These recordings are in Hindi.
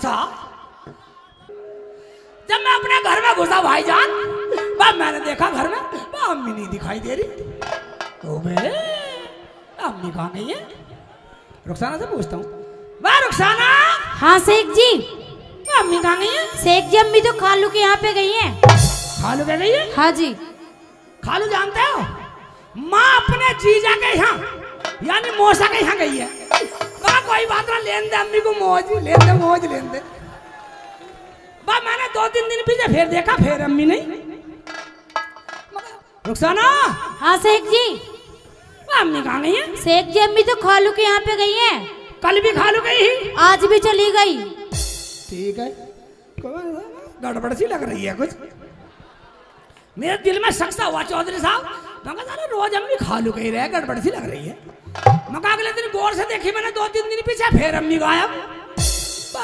था जब मैं अपने घर में घुसा भाईजान, मैंने देखा घर में अम्मी नहीं दिखाई दे रही। अम्मी कहाँ गई है? रुखसाना से पूछता हूँ, वाह रुखसाना। हाँ शेख जी। अम्मी कहाँ गई है? शेख जी अम्मी तो खालू के यहाँ पे गई हैं। खालू पे गई है? हाँ जी। खालू जानते हो, माँ अपने जीजा के यहाँ यानी मौसा के यहाँ गई है। कोई बात ना, लेन दे अम्मी को मौज, लेन दे मौज लेन दे। मैंने 2-3 दिन पीछे फिर देखा, फिर अम्मी नहीं। रुखसाना। हाँ शेख जी। अम्मी कहाँ गई है? शेख जी अम्मी तो खालू के यहाँ पे गई हैं। कल भी खालू गई ही, आज भी चली गई। ठीक है, गड़बड़ सी लग रही है कुछ। मेरे दिल में शक सा हुआ चौधरी साहब, रोज अम्मी खालू कही रहे, गड़बड़ सी लग रही है। मैं अगले दिन गौर से देखी मैंने 2-3 दिन पीछे, फिर अम्मी गायब।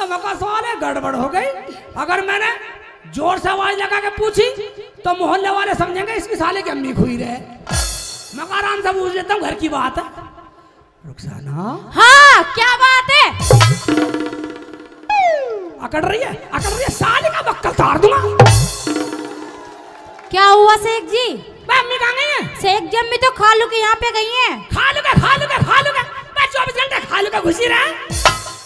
मका सवाल है, गड़बड़ हो गई। अगर मैंने जोर से आवाज लगा के पूछी तो मोहल्ले वाले समझेंगे इसकी साले की अम्मी खुई रहे। मैं आराम से पूछ लेता हूँ, घर की बात है। रुखसाना। हाँ क्या बात है? अकड़ रही है, साले का बक्कल तार दूंगा। क्या हुआ शेख जी? अम्मी कहाँ गई है? शेख जी अम्मी तो खालू के यहाँ पे गई हैं। खालू का 24 घंटे खालू का घुसी रहा है।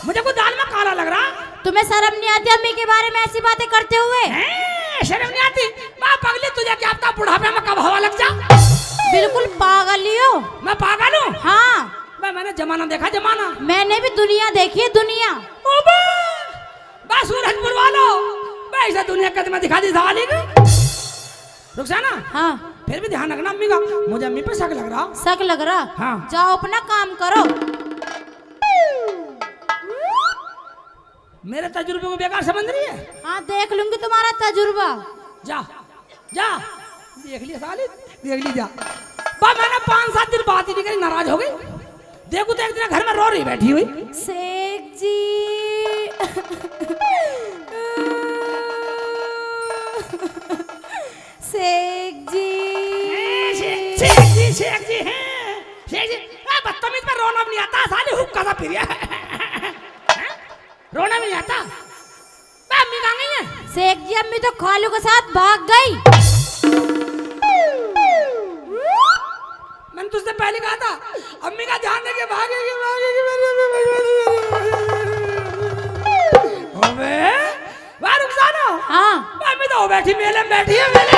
मुझे को दाल में काला लग रहा। तुम्हें शर्म नहीं आती अम्मी के बारे में ऐसी बातें करते हुए? शर्म नहीं आती? पगली तुझे क्या पता बुढ़ापे में कब हवा लग जा। बिल्कुल पागल ही हो। मैं पागल हूँ? हाँ। मैंने जमाना देखा, जमाना। मैंने भी दुनिया देखी है, दुनिया। बस सूरजपुर वालों, ऐसा दुनिया कद में दिखा दी साली को। रुखसाना। हाँ। फिर भी ध्यान रखना अम्मी का, मुझे अम्मी पे शक लग रहा। शक लग रहा? हाँ। जाओ अपना काम करो। मेरे तजुर्बे को बेकार समझ रही है? हाँ देख लूंगी तुम्हारा तजुर्बा। जा जा, देख लिया साली, देख ली जा। मैंने 5-7 दिन बात ही नहीं करी, नाराज हो गई। देखो तो एक दिन घर में रो रही बैठी हुई। शेख जी। शेख जी हैं। शेख जी बदतमीज पर रोना भी नहीं आता, साली हुक्का सा फिर रोना भी नहीं आता। अम्मी कहाँ गई है? शेख जी अम्मी तो खालू के साथ भाग गई। मैंने तुझसे पहले कहा था अम्मी का ध्यान रखे, भागेगी। वाह रुखसाना। हाँ। अम्मी तो बैठी मेले में बैठी है, मेले।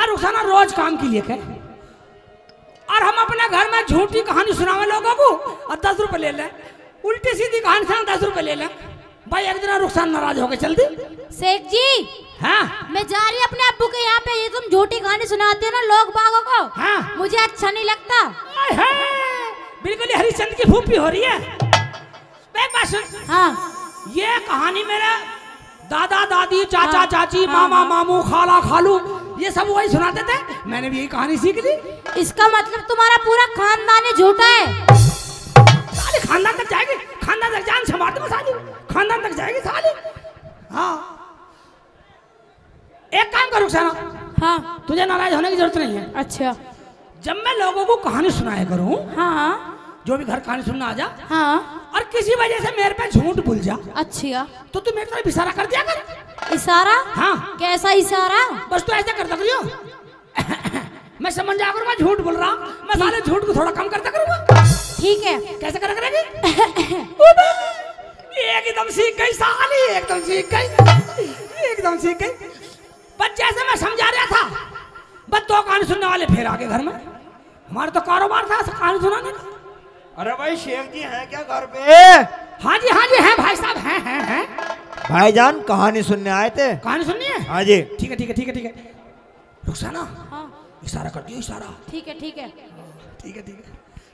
रुखसाना रोज काम के लिए कहे और हम अपने घर में झूठी कहानी सुनावे लोगों को और 10 रुपए ले लें, उल्टी सीधी कहानी सुना 10 रुपए ले लें। भाई एक दिन रुखसाना नाराज हो गए, चल दी। शेख जी। हाँ। मैं जा रही अपने अब्बू के यहाँ पे, ये तुम झूठी कहानी सुनाते हो ना लोग बागों को। हाँ। मुझे अच्छा नहीं लगता। बिल्कुल ही हरिश्चंद्र की फूफी हो रही है। एक बात सुन। हाँ। ये कहानी मेरे दादा दादी, चाचा चाची, मामा मामू, खाला खालू, ये सब वही सुनाते थे। मैंने भी यही कहानी सीख ली। इसका मतलब तुम्हारा पूरा खानदान ही झूठा है। साली खानदान तक जाएगी, खानदान तक जान संभाल दूंगा साली, खानदान तक जाएगी साली। हाँ एक काम करो रुखसाना। हाँ। तुझे नाराज होने की जरूरत नहीं है। अच्छा। जब मैं लोगों को कहानी सुनाया करूँ, हाँ, जो भी घर कहानी सुनना आ जा, हाँ, और किसी वजह से मेरे पे झूठ भूल जा, अच्छा, तो तू मेरे तरफ इशारा कर दिया कर। इशारा? हाँ। कैसा इशारा? बस तू ऐसा करता करियो। मैं समझ जा करूँगा झूठ बोल रहा, मैं साले झूठ को थोड़ा कम करता करूँगा। ठीक है। कैसे करा करेगी? एकदम सीख गई साली, एकदम सीख गई, एकदम सीख गई। बस जैसे मैं समझा रहा था, बस 2 कहानी सुनने वाले फिर आगे घर में। हमारा तो कारोबार था कहानी सुनाने का। अरे भाई शेख जी हैं क्या घर पे? हाँ जी हैं भाई साहब, हैं। भाईजान कहानी सुनने आए थे। कहानी सुननी है? हाँ जी। ठीक है। रुखसाना। हाँ। इशारा कर दियो, इशारा। ठीक है। ठीक है।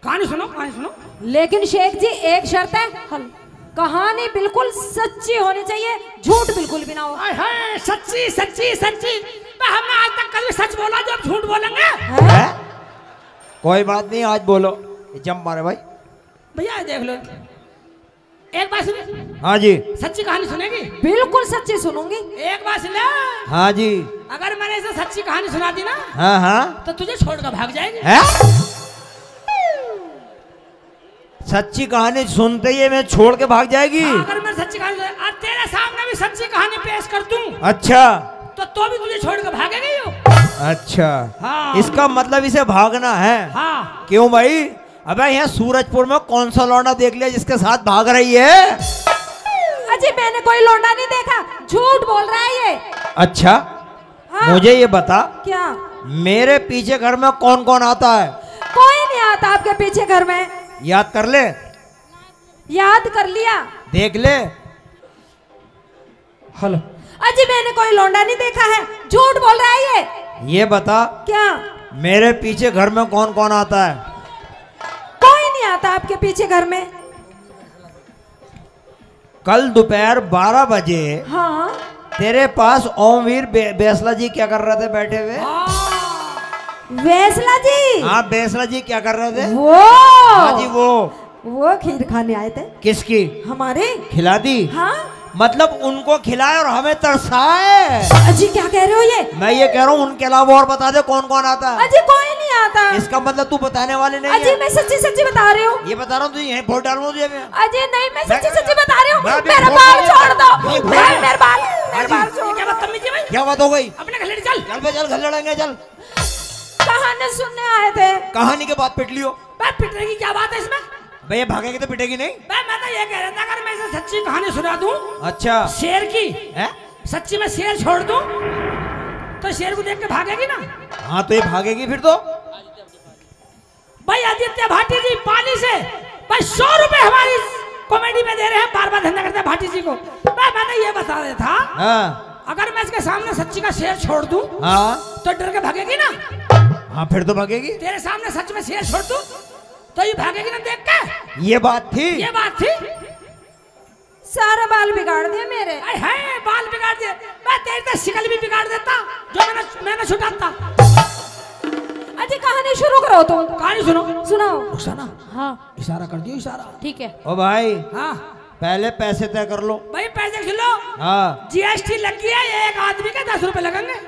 कहानी सुनो। लेकिन शेख जी एक शर्त है, कहानी बिल्कुल सच्ची होनी चाहिए, झूठ बिल्कुल भी ना हो। सच्ची। हमने आज तक कभी सच बोला जब झूठ बोलेंगे? कोई बात नहीं, आज बोलो। जम मारे भाई। भैया देख लो, एक बात सुनिए, हाँ जी। सच्ची कहानी सुनेगी? बिल्कुल सच्ची सुनूंगी। एक बात सुन ले, हाँ जी। अगर मैंने इसे सच्ची कहानी सुना दी ना हाँ हाँ। तो तुझे छोड़कर भाग जाएगी। है? सच्ची कहानी सुनते ही मैं छोड़ के भाग जाएगी? हाँ, अगर मैं सच्ची कहानी और तेरे सामने भी सच्ची कहानी पेश कर दूं अच्छा तो भी तुझे छोड़कर भागेगी यो। अच्छा। हाँ। इसका मतलब इसे भागना है। हाँ। क्यों भाई? अबे यहाँ सूरजपुर में कौन सा लौंडा देख लिया जिसके साथ भाग रही है? अजी मैंने कोई लौंडा नहीं देखा, झूठ बोल रहा है ये। अच्छा। हाँ। मुझे ये बता, क्या? मेरे पीछे घर में कौन कौन आता है? कोई नहीं आता आपके पीछे घर में। याद कर ले। याद कर लिया। देख ले। हेलो। अजी मैंने कोई लौंडा नहीं देखा है, झूठ बोल रहा है ये। ये बता, क्या? मेरे पीछे घर में कौन कौन आता है? कोई नहीं आता आपके पीछे घर में। कल दोपहर 12 बजे हाँ। तेरे पास ओमवीर बेसला जी क्या कर रहे थे बैठे हुए? वैसला जी? हाँ, बेसला जी क्या कर रहे थे? वो हाँ जी, वो खीर खाने आए थे। किसकी? हमारे। खिला दी? हाँ। मतलब उनको खिलाए और हमें तरसाए? अजी क्या कह रहे हो ये? मैं ये कह रहा हूँ उनके अलावा और बता दे कौन कौन आता है। अजी कोई नहीं आता। इसका मतलब तू बताने वाली नहीं अजी है। मैं सच्ची सच्ची बता रही हूँ। ये बता रहा हूँ तुझे यहीं वोट डालूंगा तुझे मैं। अजी नहीं, मैं सच्ची सच्ची बता रही हूँ। मैं भी मेरा वोट बाल डालूंगा। छोड़ दो। नहीं, मेरे बाल छोड़। क्या बदतमीजी भाई? क्या बात हो गई? अपने घर ले चल। चल बे, चल घर लड़ेंगे, चल। कहानी सुनने आए थे। कहानी के बाद पिट लियो। बे पिटने की क्या बात है इसमें? भैया भागेगी तो पिटेगी नहीं? बे मैं तो ये कह रहा था अगर मैं इसे सच्ची कहानी सुना दूं अच्छा। शेर की, है? सच्ची में शेर छोड़ दूं तो शेर को देख के भागेगी ना? हाँ तो ये भागेगी फिर तो। भाई आदित्य भाटी जी पाली से भाई 100 रुपए हमारी कॉमेडी में दे रहे हैं, बार बार धंधा करते हैं भाटी जी को। भाई मैं तो ये बता रहा था हाँ अगर मैं इसके सामने सच्ची का शेर छोड़ दूं हाँ तो डर के भागेगी ना? हाँ फिर तो भागेगी। तेरे सामने सच में शेर छोड़ दूं तो ये भागेगी ना देख के? ये बात थी। ये बात थी। सारे बाल बिगाड़ दिए मेरे। है बाल बिगाड़ दिए। मैं तेरी तो शिकल भी बिगाड़ देता जो मैंने छुटाता। अजी कहानी शुरू करो तुम। कहानी सुनो। सुनाओ। रुखसाना, हाँ इशारा कर दियो, इशारा। ठीक है। ओ भाई हाँ पहले पैसे तय कर लो। भाई पैसे खिलो। हाँ। जीएसटी लग गया, एक आदमी के 10 रुपए लगेंगे।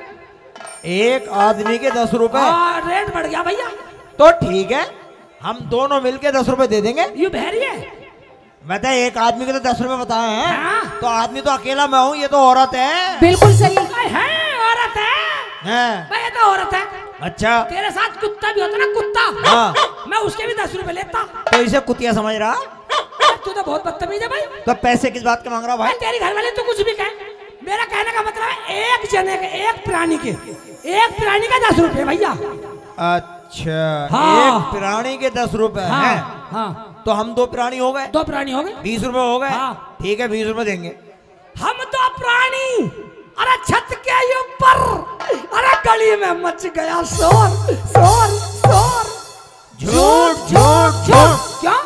एक आदमी के 10 रुपए? हाँ रेट बढ़ गया भैया। तो ठीक है, हम दोनों मिलके 10 रुपए दे देंगे। यू बहरी है। मैं तो एक आदमी के तो 10 रुपए बताए हैं। हाँ। तो आदमी तो अकेला मैं हूँ, ये तो औरत है। बिल्कुल सही। है औरत है। हैं? भाई ये तो औरत है। अच्छा। तेरे साथ कुत्ता भी होता ना, कुत्ता। हाँ। मैं उसके भी 10 रुपए लेता। तो इसे कुतिया समझ रहा? तू तो बहुत बदतमीज है भाई। तो पैसे किस बात के मांग रहा भाई? तेरी घर वाले तू कुछ भी कहे, मेरा कहने का मतलब है एक जने के, एक प्राणी के, एक प्राणी का 10 रुपए भैया। अच्छा। हाँ। एक प्राणी के 10 रुपए हाँ हैं? हाँ। तो हम 2 प्राणी हो गए। 2 प्राणी हो गए। 20 रुपए हो गए। हाँ। ठीक है, 20 रुपए देंगे। हम 2 प्राणी, अरे छत के ऊपर, अरे गली में मच गया शोर शोर शोर। झूठ झूठ झूठ। क्या?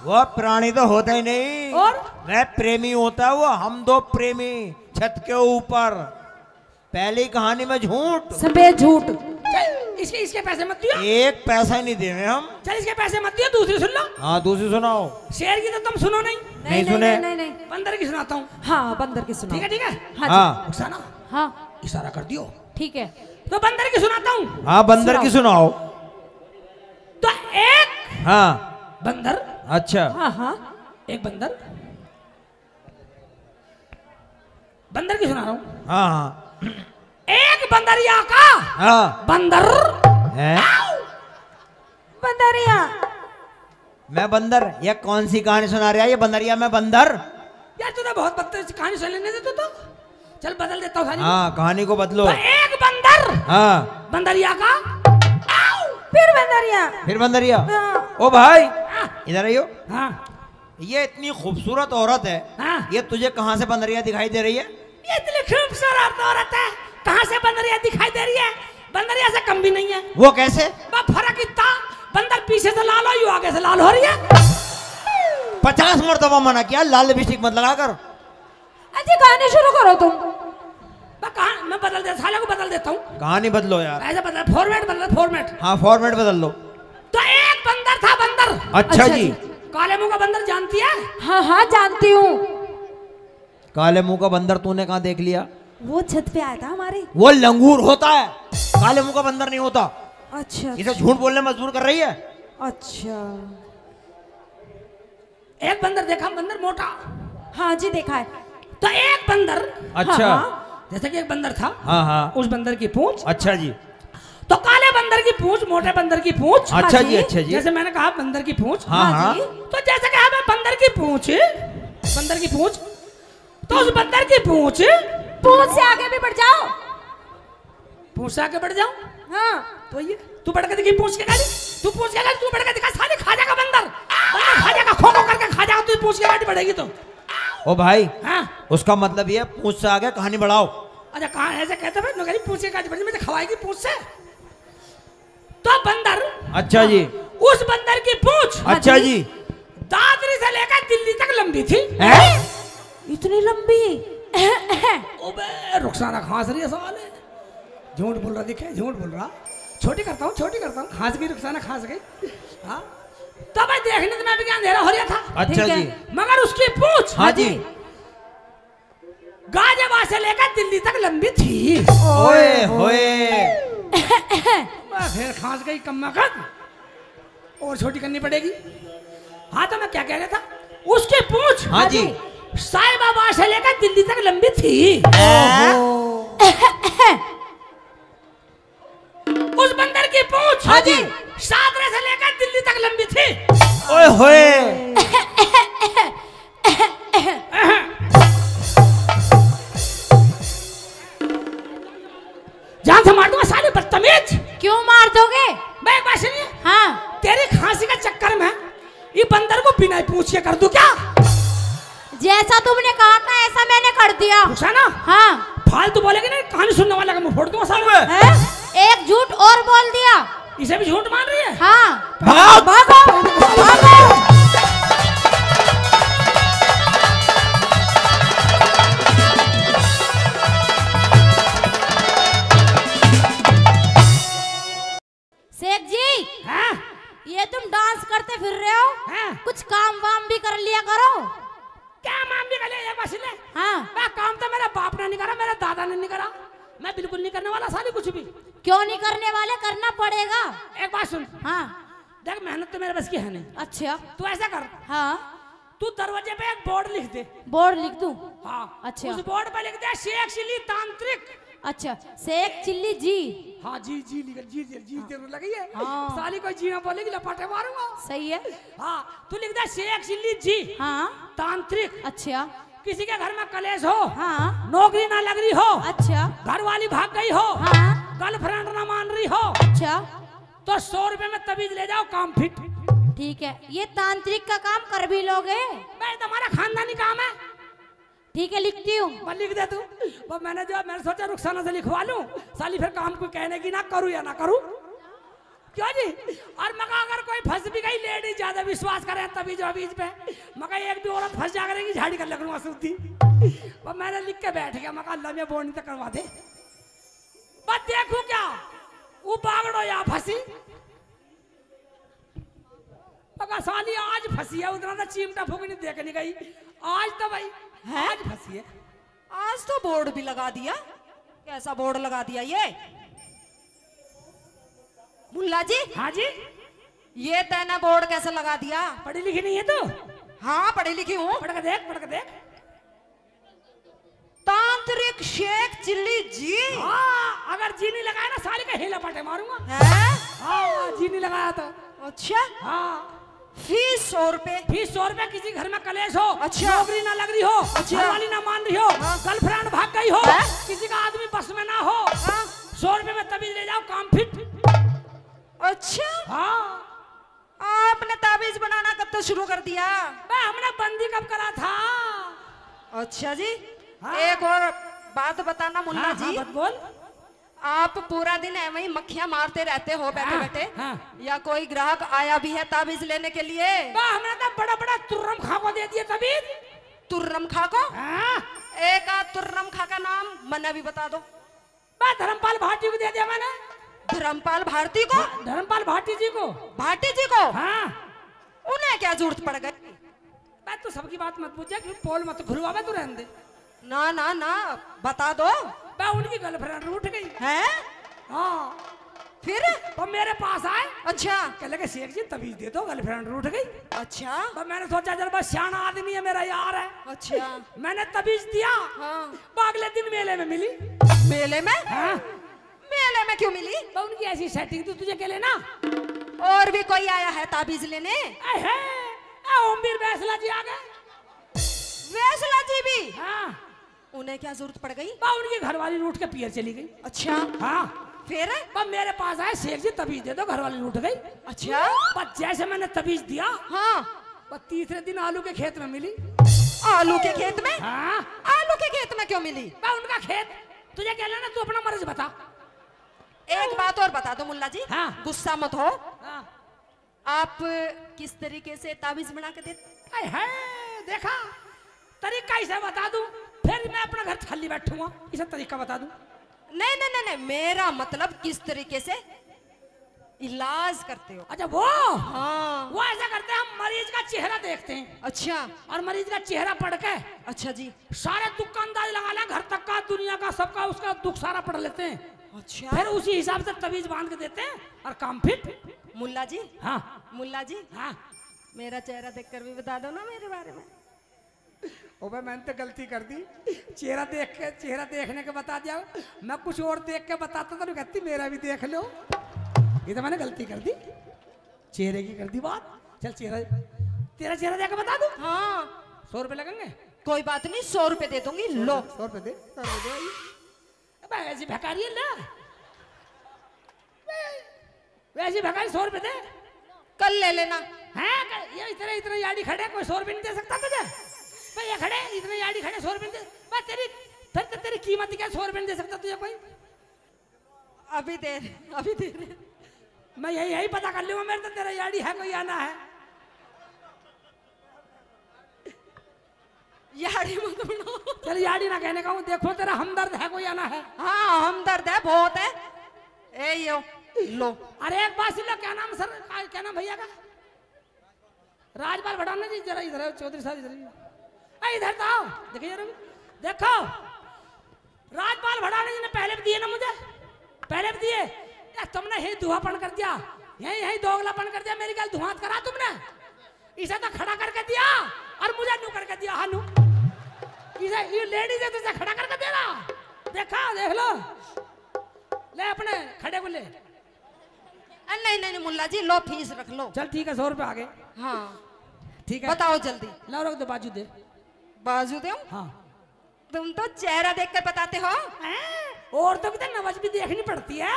वो प्राणी तो होता ही नहीं। और? वह प्रेमी होता है। वो हम 2 प्रेमी छत के ऊपर। पहली कहानी में झूठ। सफेद झूठ। चल इसके पैसे मत दियो। एक पैसा ही नहीं देवे हम। चल इसके पैसे मत दियो, दूसरी सुन लो। हाँ दूसरी सुनाओ। शेर की तो तुम सुनो नहीं। नहीं सुने। नहीं। बंदर की सुनाता हूँ। हाँ बंदर की सुनाओ। ठीक है ठीक है। हाँ जी। हाँ रुखसाना, हाँ इशारा कर दियो। ठीक है। तो बंदर की सुनाता हूँ। हाँ बंदर की सुनाओ। तो एक हाँ। बंदर, अच्छा। हाँ हाँ। एक बंदर, बंदर की सुना रहा हूँ। हाँ हाँ। एक बंदरिया का हाँ। बंदर है? बंदरिया। मैं बंदर? ये कौन सी कहानी सुना रहा है? ये बंदरिया में बंदर? यार तू तो बहुत बदतमीज कहानी सुन लेने दे तू तो। चल बदल देता हूँ कहानी। हाँ कहानी को बदलो। तो एक बंदर हाँ। बंदरिया का, फिर बंदरिया। फिर बंदरिया। हाँ। ओ भाई इधर आइयो। हाँ ये इतनी खूबसूरत औरत है। हाँ। ये तुझे कहाँ से बंदरिया दिखाई दे रही है? ये इतनी खूबसूरत औरत है, कहाँ से बंदरिया दिखाई दे रही है? बंदरिया से कम भी नहीं है। वो कैसे? फर्क इतना, बंदर पीछे से लाल हो, यू आगे से लाल हो रही है। 50 मरतबा मना किया लाल लिपस्टिक मत लगा कर। अजी कहानी शुरू करो तुम। मैं बदल देता, साले को बदल देता हूँ। कहानी बदलो यार। ऐसे बदल, फॉर्मेट बदल, फॉर्मेट। हाँ फॉर्मेट बदल लो। तो एक बंदर था, बंदर। अच्छा जी। काले मुंह का बंदर जानती है? हाँ हाँ जानती हूँ। काले मुंह का बंदर तूने कहाँ देख लिया? वो छत पे आया था हमारे। वो लंगूर होता है, काले मुंह का बंदर नहीं होता। अच्छा इसे झूठ बोलने मजबूर कर रही है। अच्छा। एक बंदर देखा, बंदर मोटा। हाँ जी देखा है। तो एक बंदर, अच्छा। हाँ, जैसे कि एक बंदर था, हाँ हाँ। उस बंदर की पूंछ, अच्छा जी। तो काले बंदर की पूंछ, मोटे बंदर की पूंछ। अच्छा हाँ जी, जी। अच्छा जी। जैसे मैंने कहा बंदर की पूंछ। हाँ हाँ। जी। तो जैसे कि हमें बंदर की पूंछ, बंदर की पूंछ, तो उस बंदर की पूंछ, पूंछ से आगे भी बढ़ जाओ। पूंछ से आगे बढ़ जाऊं? हाँ तो ये तू बढ़ के देखी पूंछ के गाड़ी, तू पूंछ के गाड़ी, तू बढ़ के दिखा, साले खा जाएगा बंदर, बंदर खा जाएगा, खो खो करके खा जाएगा, तू पूंछ के गाड़ी बढ़ेगी तो। ओ भाई, हाँ उसका मतलब ये पूंछ से आगे कहानी बढ़ाओ। अच्छा कहाँ ऐसे कहते हैं नौकरी पूंछ के गाड़ी बढ़ी, मुझे खवाएगी पूंछ से। तो बंदर, अच्छा जी। उस बंदर की पूंछ, अच्छा जी। दादरी से लेकर दिल्ली तक लंबी थी। इतनी लंबी। ओबे रुखसाना खांस रही है साले, झूठ बोल रहा, दिखे झूठ बोल रहा। छोटी करता हूँ, छोटी करता हूँ, खांस गई रुखसाना, खांस गई। हाँ तो भाई देखने में भी क्या अंधेरा हो रहा था। अच्छा जी। मगर उसकी पूंछ, हाँ जी। गाजियाबाद से लेकर दिल्ली तक लंबी थी। ओए होए। फिर खांस गई कम्माकत, और छोटी करनी पड़ेगी। हाँ तो मैं क्या कह रहा था, उसकी पूंछ, हाँ जी। साईबाबा से लेकर दिल्ली तक लंबी थी। उस बंदर की पूंछ, हाँ जी। शादरा से लेकर दिल्ली तक लंबी थी। ओए होए। जान से मार दूंगा साले बदतमीज। क्यों मार दोगे? मैं एक बात सुनिए, हाँ तेरी खांसी के चक्कर में ये बंदर को बिना पूछ के कर दूं क्या? जैसा तुमने कहा था ऐसा मैंने कर दिया। पूछा ना, हाँ फालतू बोलेगी नहीं, कहानी सुनने वाला का मैं फोड़ दूंगा साले। है? एक झूठ और बोल दिया। इसे भी झूठ मान रही है? हाँ भाग भागो भागो। शेख जी, हाँ? ये तुम डांस करते फिर रहे हो, हाँ? कुछ काम वाम भी कर लिया करो। क्या माम भी करे एक बात सुन ले। हाँ मैं काम तो मेरा बाप ने नहीं करा, मेरा दादा ने नहीं करा, मैं बिल्कुल नहीं करने वाला साली कुछ भी। क्यों नहीं करने वाले? करना पड़ेगा। एक बात सुन, हाँ देख मेहनत तो मेरे बस की है नहीं। अच्छा। तू ऐसा कर, हाँ तू दरवाजे पे एक बोर्ड लिख दे। बोर्ड लिख दूं? हाँ अच्छा। उस बोर्ड पे लिख दे शेख चिल्ली तांत्रिक। अच्छा शेख चिल्ली जी। हाँ जी जी लिख, जी जी जी जरूर लगी है। हाँ। साली कोई जी ना बोलेगी लपाटे मारूंगा। सही है। हाँ तू लिख दे शेख चिल्ली जी हाँ तांत्रिक। अच्छा। किसी के घर में कलेश हो, हाँ नौकरी ना लग रही हो, अच्छा। घर वाली भाग गई हो, हाँ गर्लफ्रेंड ना मान रही हो, अच्छा तो 100 रुपए में तबीज ले जाओ, काम फिट। ठीक है, ये तांत्रिक का काम कर भी लोगे? मैं तुम्हारा खानदानी काम है। ठीक है लिखती हूँ। बस लिख दे तू। वो मैंने सोचा रुखसाना से लिखवा लूं, साली फिर काम को कहने की ना करूं या ना करूं। क्यों जी? और मगर अगर कोई फंस भी गई, लेडीज ज्यादा विश्वास करे तबीज वबीज पे, मगर एक भी औरत फंस जा करेगी, झाड़ी कर लगूंगा सूती। वो मैंने लिख के बैठ गया, मगर अल्लाह में बोर्ड तक करवा दे। बस देखू क्या वो बागड़ो या फंसी, मगर साली आज फंसी है, उतना तो चिमटा फूकनी देखने गई, आज तो भाई है? आज फंसी है। आज तो बोर्ड भी लगा दिया। कैसा बोर्ड लगा दिया ये? मुल्ला जी, हाँ जी, ये तैने बोर्ड कैसे लगा दिया? पढ़ी लिखी नहीं है तो? हाँ पढ़ी लिखी हूँ। पढ़ के देख, पढ़ के देख। तांत्रिक शेख चिल्ली जी। हाँ अगर जी नहीं लगाया ना साली का हेला पाटे मारूंगा। है? हाँ जी नहीं लगाया तो। अच्छा। हाँ फीस 100 रुपए। फीस 100 रुपए, किसी घर में कलेश हो, अच्छा। नौकरी ना लग रही हो, अच्छा। घर वाली ना मान रही हो, गर्लफ्रेंड भाग गई हो, है? किसी का आदमी बस में ना हो, हाँ। 100 रुपए में तबीज ले जाओ, काम फिट। अच्छा, हाँ आपने ताबीज बनाना कब तक शुरू कर दिया? हमने बंदी कब करा था? अच्छा जी। हाँ। एक और बात बताना मुल्ला हाँ, जी, हाँ, बत बोल। आप पूरा दिन ऐਵੇਂ ही मक्खियां मारते रहते हो बैठे हाँ, बैठे, हाँ। या कोई ग्राहक आया भी है ताबीज लेने के लिए? हमने तो बड़ा बड़ा तुर्रम खा को दे दिया तबीज। तुर्रम खा को? हाँ एक आध तुर्रम खा का नाम मना भी बता दो। धर्मपाल भाटी को दे दिया मैंने। धर्मपाल भारती को? धर्मपाल भाटी जी को। भाटी जी को? हाँ उन्हें क्या जरूरत पड़ गई? मैं तो सबकी बात मत पूछे कि पोल मत खुलवावे तू रहने दे। ना ना ना बता दो। मैं उनकी गर्लफ्रेंड रूठ गई है? हाँ। फिर? तो मेरे पास आए, अच्छा कह लगे शेख जी तबीज दे दो, गर्लफ्रेंड रूठ गई। अच्छा तो मैंने सोचा चल बस सियाना आदमी है, मेरा यार है। अच्छा मैंने तबीज दिया। हाँ। वो अगले दिन मेले में मिली। मेले में? हाँ। मेले में क्यों मिली? तो उनकी ऐसी सेटिंग तो तुझे क्या लेना। और भी कोई आया है ताबीज लेने? ओमवीर बैसला जी आ गए। वैसला जी भी? हाँ। उन्हें क्या जरूरत पड़ गई? बा उनकी घरवाली रूठ के पियर चली गई। अच्छा हाँ। फिर? बस मेरे पास आए, शेख जी तबीज दे दो, घरवाली रूठ गई। अच्छा बस जैसे मैंने तबीज दिया, हाँ। बस तीसरे दिन आलू के खेत में मिली। आलू के खेत में? हाँ। आलू के खेत में क्यों मिली? बा उनका खेत, तुझे क्या लेना, तू अपना मर्ज बता। एक बात और बता दो मुल्ला जी। हाँ। गुस्सा मत हो। हाँ। आप किस तरीके से ताबीज बना के देते? है देखा, तरीका इसे बता दूं, फिर मैं अपना घर खाली बैठूंगा, इसे तरीका बता दूं। नहीं नहीं नहीं नहीं, मेरा मतलब किस तरीके से इलाज करते हो? अच्छा वो, हाँ। वो ऐसा करते हैं, हम मरीज का चेहरा देखते हैं अच्छा और मरीज का चेहरा पढ़ के अच्छा जी। सारे दुख का अंदाज लगा लें, घर तक का, दुनिया का, सबका, उसका दुख सारा पढ़ लेते हैं। अच्छा फिर उसी हिसाब से तबीज बांध के देते हैं और काम फिट। मुल्ला जी। हाँ। मुल्ला जी हाँ। मेरा चेहरा देखकर भी बता दो ना मेरे बारे में। ओबे मैंने तो गलती कर दी, चेहरा देख के, चेहरा देखने के बता दिया। मैं कुछ और देख के बताता तो कहती मेरा भी देख लो। ये तो मैंने गलती कर दी, चेहरे की कर दी बात। चल चेहरा, तेरा चेहरा देख के बता दूं। हाँ 100 रुपए लगेंगे। कोई बात नहीं, 100 रुपए दे दूंगी। लो 100 रुपए दे, 100 रुपए दे। अबे ऐसी भिखारी है ना, वैसी भिखारी 100 रुपए दे। कल ले लेना। हैं ये इतने इतने याडी खड़े, कोई 100 रुपए नहीं दे सकता तुझे। भाई ये खड़े इतने याडी खड़े, 100 रुपए नहीं दे। भाई तेरी फिर तो तेरी कीमत क्या, 100 रुपए नहीं दे सकता तुझे कोई। अभी दे, अभी दे रहे। मैं यही पता कर लूंगा मेरे तो तेरा याडी है कोई आना है। याड़ी मत बनाओ। चल याडी ना कहने का हूँ, देखो तेरा हमदर्द है कोई आना है। हाँ हमदर्द है, बहुत है। ए यो लो। अरे एक बात सुन लो, क्या नाम सर, क्या नाम भैया का? राजपाल भड़ाना जी, जरा इधर आओ, चौधरी साहब इधर, इधर तो आओ। देखिए जरा, देखो राजपाल भड़ाना जी ने पहले भी दिए ना मुझे, पहले भी दिए। तुमने यही धुआंपन कर दिया, यही दोगलापन कर दिया, मेरी गल धुआं करा तुमने। इसे तो खड़ा करके दिया और मुझे नू करके दिया। हाँ नू, इसे ये लेडीज है तो इसे खड़ा करके दे रहा। देखा, देख लो, ले अपने खड़े को ले। नहीं नहीं नहीं मुल्ला जी, लो फीस रख लो। चल ठीक है, 100 रुपए आ गए। हाँ ठीक है, बताओ जल्दी। लाओ रख दो, बाजू दे। बाजू दो? हाँ। तुम तो चेहरा देखकर बताते हो। और तो कितना नवाज भी देखनी पड़ती है।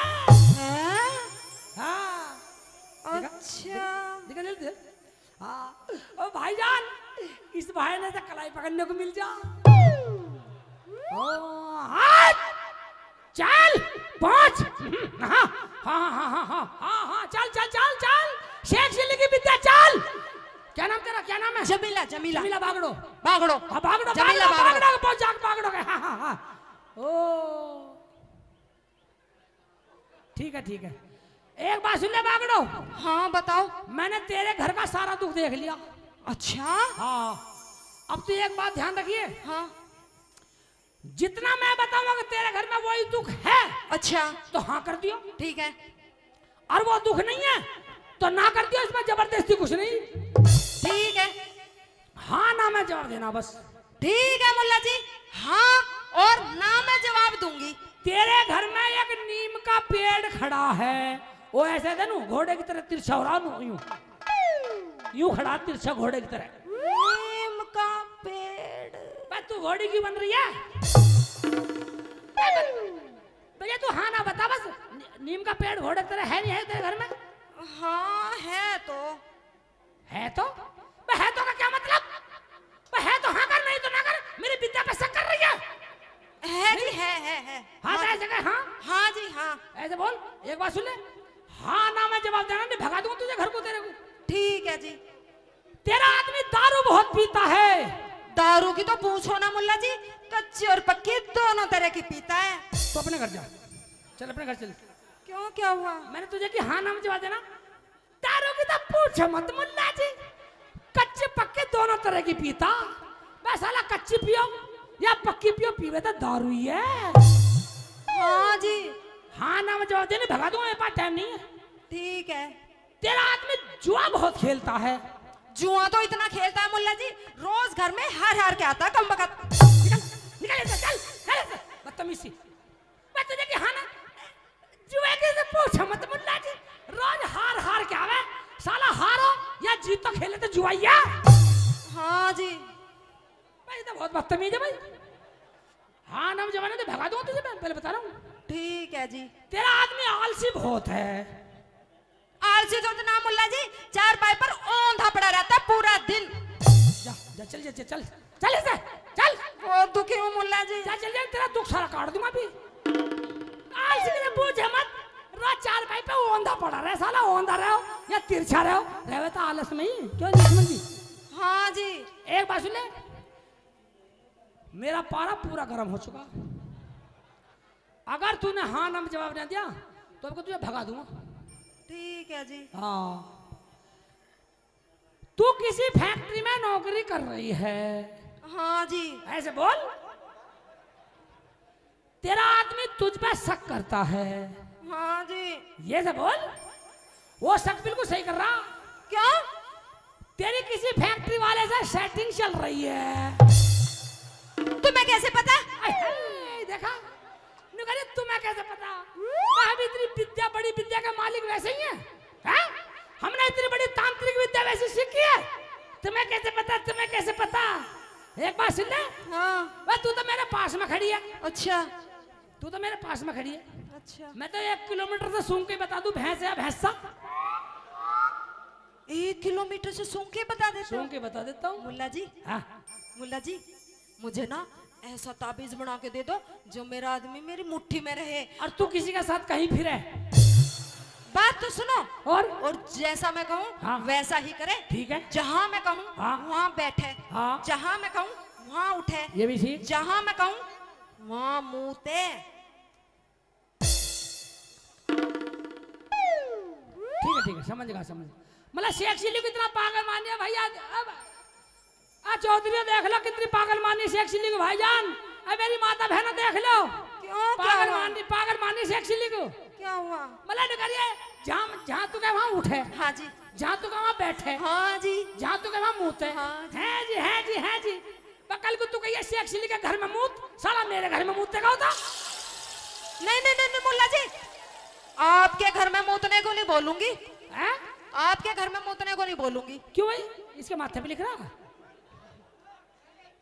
हैं? हाँ। अच्छा देखा जल्दी। हाँ ओ भाईजान, इस भाई ने तो कलाई पकड़ने को मिल जा। ओ हाथ चल 5। हाँ हाँ हाँ हाँ हाँ हाँ हाँ, चल चल चल चल, शेख सिली की विद्या, चल। क्या नाम तेरा, क्या नाम है? जमीला। जमीला जमीला बागड़ो। बागड़ो। हाँ बागड़ो, जमीला बागड़ो पहुंच जा, बागड़ो के। हाँ हाँ हाँ। ओ ठीक है ठीक है, एक बात सुन ले बागड़ो। हाँ बताओ। मैंने तेरे घर का सारा दुख देख लिया। अच्छा हाँ, अब तो एक बात ध्यान रखिए, हाँ। जितना मैं बताऊंगा तेरे घर में वही दुख है, अच्छा तो हाँ कर दियो। ठीक है। और वो दुख नहीं है तो ना कर दियो, इसमें जबरदस्ती कुछ नहीं। ठीक है। हाँ ना में जवाब देना बस। ठीक है मुल्ला जी, हाँ और ना मैं जवाब दूंगी। तेरे घर में एक नीम का पेड़ खड़ा है, वो ऐसे दे नू घोड़े की तरह तिरछा हो रहा, यूं यूं खड़ा तिरछा घोड़े की तरह। नीम का पेड़? भाई तू घोड़ी क्यों बन रही है? भैया तू हाँ ना बता बस, नीम का पेड़ घोड़े की तरह है नहीं है तेरे घर में? हाँ है तो। है तो? है तो का क्या मतलब? है तो हाँ कर, नहीं तो ना कर। मेरी विद्या पे शक कर रही है? है जी, है। हाँ तो ऐसे कह, हाँ हाँ जी हाँ। ऐसे बोल। एक बात सुन ले, हाँ ना मैं जवाब देना, नहीं भगा दूंगा तुझे घर को, तेरे को। ठीक है जी। तेरा आदमी दारू बहुत पीता है। दारू की तो पूछो ना मुल्ला जी, कच्ची और पक्की दोनों तरह की पीता है। तो अपने घर जा, चल अपने घर चल। क्यों, क्या हुआ? मैंने तुझे कि हाँ ना में जवाब देना, दारू की तो पूछो मत मुल्ला जी। कच्चे पक्के दोनों तरह की पीता। मैं साला कच्ची पियो या पक्की पियो, पीवे तो दारू ही है। हाँ जी। हाँ ना मैं जवाब देने भगा दूंगा, मेरे पास टाइम नहीं है। ठीक है। तेरा आदमी जुआ बहुत खेलता है। जुआ तो इतना खेलता है मुल्ला जी, रोज घर में हार हार के आता कम बकत। निकल ऐसे, चल बदतमीज सी। मैं तुझे कि हाँ ना जुए के से पूछा मत मुल्ला जी, रोज हार हार के आवे। साला हारो या जीत तो खेले तो जुआइया। हाँ जी। भाई तो बहुत बदतमीज है भाई। हाँ ना जमाने तो भगा दूंगा तुझे, मैं पहले बता रहा हूँ। ठीक है जी। तेरा आदमी आलसी बहुत है। आलसी तो ना मुल्ला जी, चार पाई पर औंधा पड़ा रहता है पूरा दिन। जा जा चल जा चल चल ऐसे चल। बहुत दुखी हूँ मुल्ला जी। जा चल जा, तेरा दुख सारा काट दूंगा अभी। आलसी के पूछे मत, रोज चार पाई पे औंधा पड़ा रहे। साला औंधा रहो या तिरछा रहो, रहे तो आलस में ही। क्यों लक्ष्मण जी? हाँ जी। एक बात सुन ले, मेरा पारा पूरा गर्म हो चुका। अगर तूने हाँ ना में जवाब नहीं दिया तो अब तुझे भगा दूंगा। ठीक है जी। हाँ, तू किसी फैक्ट्री में नौकरी कर रही है। हाँ जी। ऐसे बोल। तेरा आदमी तुझ पे शक करता है। हाँ जी। ये से बोल। वो शक बिल्कुल सही कर रहा। क्या? तेरी किसी फैक्ट्री वाले से सेटिंग चल रही है। तुम्हें कैसे पता? देखा नुकरे, तुम्हें कैसे पता? मैं भी इतनी विद्या, बड़ी विद्या का मालिक वैसे ही है, हैं? हमने इतनी बड़ी तांत्रिक विद्या वैसे सीखी है। तुम्हें कैसे पता? तुम्हें कैसे पता? एक बात सुन ले। हाँ। वह तू तो मेरे पास में खड़ी है। अच्छा। तू तो मेरे पास में खड़ी है। अच्छा। मैं तो 1 किलोमीटर से सूंघ के बता दूं भैंस है भैंसा। 1 किलोमीटर से सूंघ के बता देते हो? सूंघ के बता देता हूँ। मुल्ला जी, हाँ। मुल्ला जी, मुझे ना ऐसा ताबीज बना के दे दो जो मेरा आदमी मेरी मुट्ठी में रहे। और तू किसी के साथ कहीं फिरे। बात तो सुनो। और जैसा मैं कहूँ हाँ। वैसा ही करे। ठीक है। जहाँ मैं कहूँ हाँ। वहाँ बैठे। हाँ। जहाँ मैं कहूँ वहाँ उठे। ये भी ठीक। जहाँ मैं कहूँ वहाँ मुँहते। ठीक है समझ गया समझ। मतलब शेख चिल्ली को इतना पागल मानिए भैया। अब चौधरी देख लो कितनी पागल मानी शेख चिल्ली को भाईजान। अब मेरी माता बहन देख लो। क्यों? पागल मानी शेख चिल्ली को। क्या हुआ? मतलब करिए, जहाँ तू कहे वहाँ उठे। हाँ जी। जहाँ तू कहे वहाँ बैठे। हाँ जी। जहाँ तू कहे वहाँ मुँहते। हाँ जी। है जी है जी है जी। कल को तू कहिए शेख चिल्ली के घर में मूत, साला मेरे घर में मूतने का होता। नहीं मुल्ला जी, आपके घर में मूतने को नहीं बोलूंगी। है? आपके घर में मूतने को नहीं बोलूंगी। क्यों भाई? इसके माथे पे लिख रहा।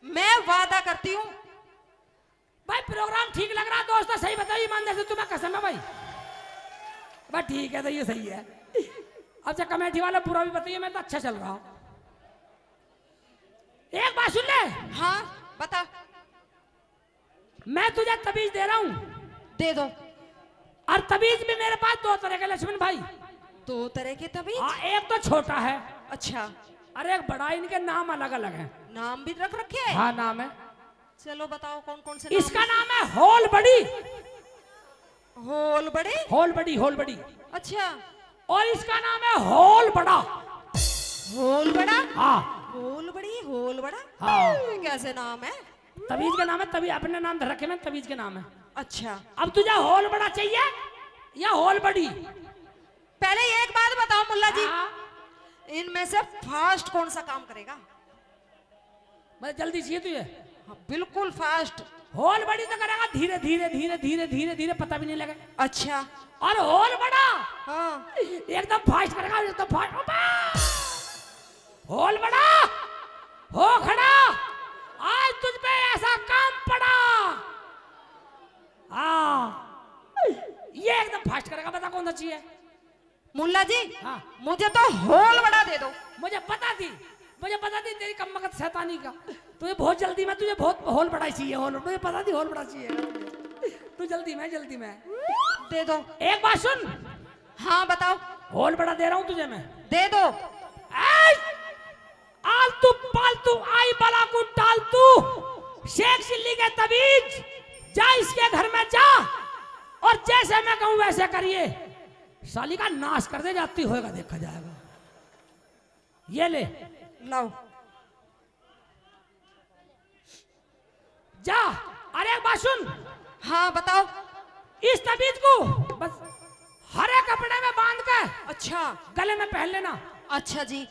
मैं वादा करती हूँ। भाई प्रोग्राम ठीक लग रहा दोस्तों, सही बताइए ईमानदारी से, तुम्हें कसम है भाई। बस ठीक है तो ये सही है। अच्छा कमेटी वाला पूरा भी बताइए, मैं तो अच्छा चल रहा हूँ। एक बात सुन ले। हाँ बता। मैं तुझे तबीज दे रहा हूँ। दे दो। और तबीज भी मेरे पास 2 तरह के लक्ष्मण भाई। 2 तरह के तबीज? हाँ, एक तो छोटा है। अच्छा। और एक बड़ा। इनके नाम अलग अलग हैं। नाम भी रख रखे हैं? हाँ नाम है। चलो बताओ कौन कौन से इसका नाम है होल बड़ी। होल बड़े? होल बड़ी होल बड़ी। अच्छा। और इसका नाम है होल बड़ा। होल बड़ा? हाँ। होल बड़ी होल बड़ा? हाँ। कैसे नाम है? तबीज का नाम है, तभी अपने नाम धर रखे ना, तबीज के नाम है। अच्छा। अब तुझे होल बड़ा चाहिए या होल बड़ी? पहले एक बात बताओ मुल्ला जी, हाँ। इनमें से फास्ट कौन सा काम करेगा? मैं जल्दी चाहिए तुझे? हाँ, बिल्कुल फास्ट। होल बड़ी तो करेगा धीरे धीरे धीरे धीरे धीरे धीरे, पता भी नहीं लगे। अच्छा। और होल बड़ा हाँ। एकदम फास्ट करेगा, एकदम फास्ट। होल बड़ा हो खड़ा, आज तुझ पे ऐसा काम पड़ा। हाँ, ये एकदम फास्ट करेगा। बता कौन सा चाहिए? मुल्ला जी, हाँ। मुझे तो होल बड़ा दे दो। मुझे पता थी तेरी कमबख्त शैतानी का। तुझे बहुत जल्दी में, तुझे बहुत होल बड़ा चाहिए। होल मुझे पता थी होल बड़ा चाहिए। तू जल्दी में दे दो। एक बात सुन। हाँ बताओ। होल बड़ा दे रहा हूं तुझे मैं। दे दो। आलतू पालतू आई बला को टालतू, शेख चिल्ली के तबीज, जा इसके घर में जा और जैसे मैं कहूं वैसे करिए। साली का नाश कर दे, जाती होएगा देखा जाएगा। ये ले। लाओ। जा। अरे एक बात सुन, हाँ बताओ। इस तबीज को बस हरे कपड़े में बांध के अच्छा गले में पहन लेना। अच्छा जी।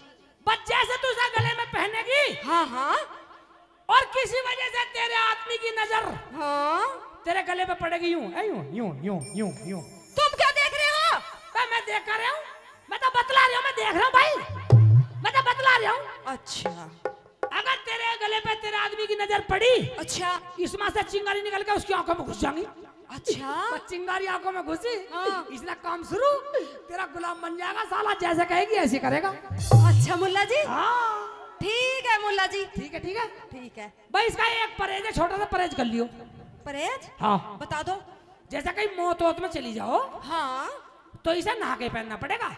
बस जैसे तू उसे गले में पहनेगी, हाँ हाँ और किसी वजह से तेरे आदमी की नजर हाँ। तेरे गले पे पड़ेगी, यूं यूं यूं यूं यूं यूं। तुम क्या देख रहे हो? मैं देख कर रहा हूँ, मैं तो बतला रहा हूँ, मैं देख रहा हूँ भाई, मैं तो बतला रहा हूँ। अच्छा अगर तेरे गले पे तेरे आदमी की नजर पड़ी, अच्छा इसमें से चिंगारी निकल के उसकी आंखों में घुस जाएंगी। अच्छा बस चिंगारी आंखों में घुसी, हाँ। इसलिए काम शुरू, तेरा गुलाम बन जाएगा साला, जैसे कहेगी ऐसे करेगा। अच्छा मुल्ला जी। हाँ ठीक है मुल्ला जी। ठीक है ठीक है ठीक है। भाई, इसका एक परहेज है, छोटा सा परहेज कर लियो। परहेज? हाँ बता दो। जैसे कहीं मौत वोत में चली जाओ, हाँ तो इसे नहा के पहनना पड़ेगा।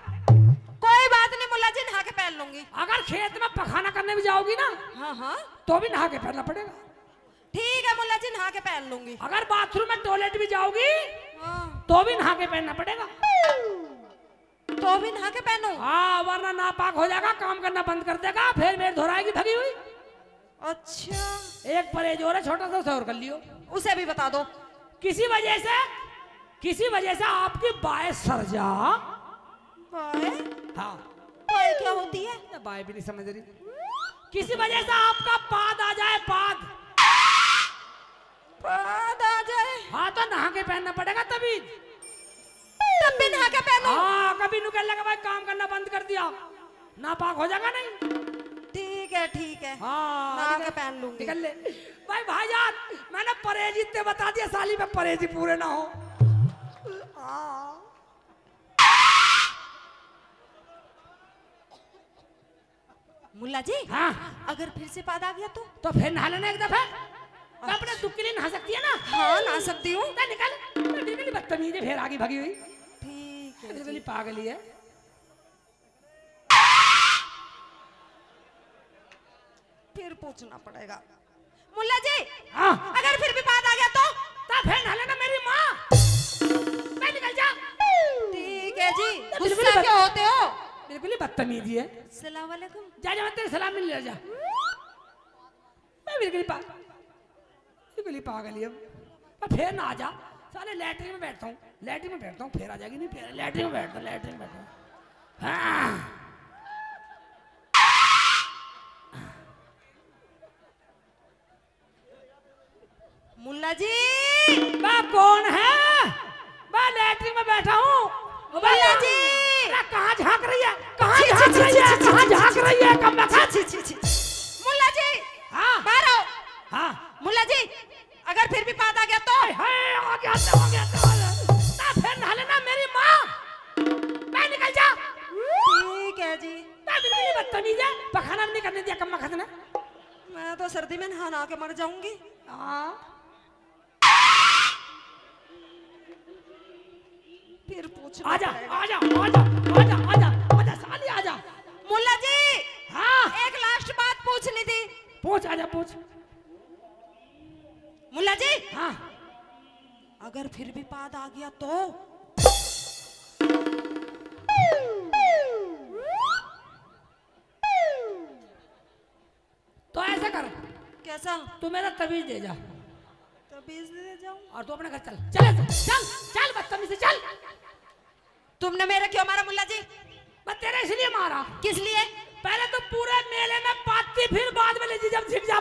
कोई बात नहीं मुल्ला जी, नहा के पहन लूंगी। अगर खेत में पखाना करने भी जाओगी ना, हाँ हाँ तो भी नहा के पहनना पड़ेगा। ठीक है मुल्ला जी, नहा के पहन लूंगी। अगर बाथरूम में टॉयलेट भी जाओगी, हाँ तो भी नहा के पहनना पड़ेगा। तो भी नहा के पहनूं? हाँ, वरना नापाक हो जाएगा, काम करना बंद कर देगा, फिर मेरे धोराएगी भगी हुई। अच्छा एक परहेज और है, छोटा सा, उसे और कर लियो। उसे भी बता दो। किसी वजह से आपकी बाय सरजा, बाय? हाँ बाय क्या होती है? बाय भी नहीं समझ रही। किसी वजह से आपका पाद आ जाए, पाद बाद आ जाए? हाँ, तो नहा के पहनना पड़ेगा तभी। तब भी नहा के पहनूं? हाँ, कभी नु कहने लगा भाई काम करना बंद कर दिया, नापाक हो जाएगा नहीं। ठीक है हाँ, नहा के पहन लूंगी। निकल ले भाई। भाईजान, मैंने परहेज इतने बता दिया, साली में परहेज ही पूरे ना हो। हाँ। मुल्ला जी, हाँ, अगर फिर से पाद आ गया तो फिर नहा लेना एक दफे। तो अपने दुख के लिए नहा सकती है ना? हाँ नहा सकती हूँ। निकल, बिल्कुल बदतमीज है, फिर आगे भगी हुई, ठीक है। बिल्कुल पागल ही है। फिर पूछना पड़ेगा। मुल्ला जी, हाँ, अगर फिर भी पाद आ गया तो? फिर नहा लेना मेरी माँ। मैं निकल जा। ठीक है जी। बिल्कुल गुस्सा क्यों होते हो? बिल्कुल ही बदतमीजी है। सलाम वालेकुम। जा जा, मैं तेरे सलाम मिल जा। मैं बिल्कुल ही पागल ही है। फिर ना आ जा, साले लैटरिन में बैठता हूँ, फिर आ जाएगी नहीं, फिर लैटरिन में बैठता हूँ। हाँ। मुल्ला जी, मैं कौन है? मैं लैटरिन में बैठा हूँ। मुल्ला जी, कहाँ झांक रही है? कम मुल्ला जी, हाँ बाहर आओ। हाँ, मुल्ला जी, अगर फिर भी पाद आ गया तो? हो गया। फिर नहा लेना मेरी माँ। मैं निकल जा। ठीक है जी। बदतमीज है, पखाना भी नहीं करने दिया कम खत ने। मैं तो सर्दी में नहा के मर जाऊंगी। फिर पूछना आजा पड़ेगा। आजा साली आजा। मुल्ला जी, हाँ, एक लास्ट बात पूछनी थी। पूछ, आजा पूछ। मुल्ला जी, हाँ, अगर फिर भी पाद आ गया तो? ऐसा कर, कैसा? तू मेरा तवीज दे जा, तबीज ले जाऊं? और तू अपने घर चल बदतमीज से चल। तुमने मेरा क्यों मारा मुल्ला जी? मैं तेरे इसलिए मारा, किस लिए? पहले तो पूरे मेले में पाती, फिर बाद में ले जी जब झिक जा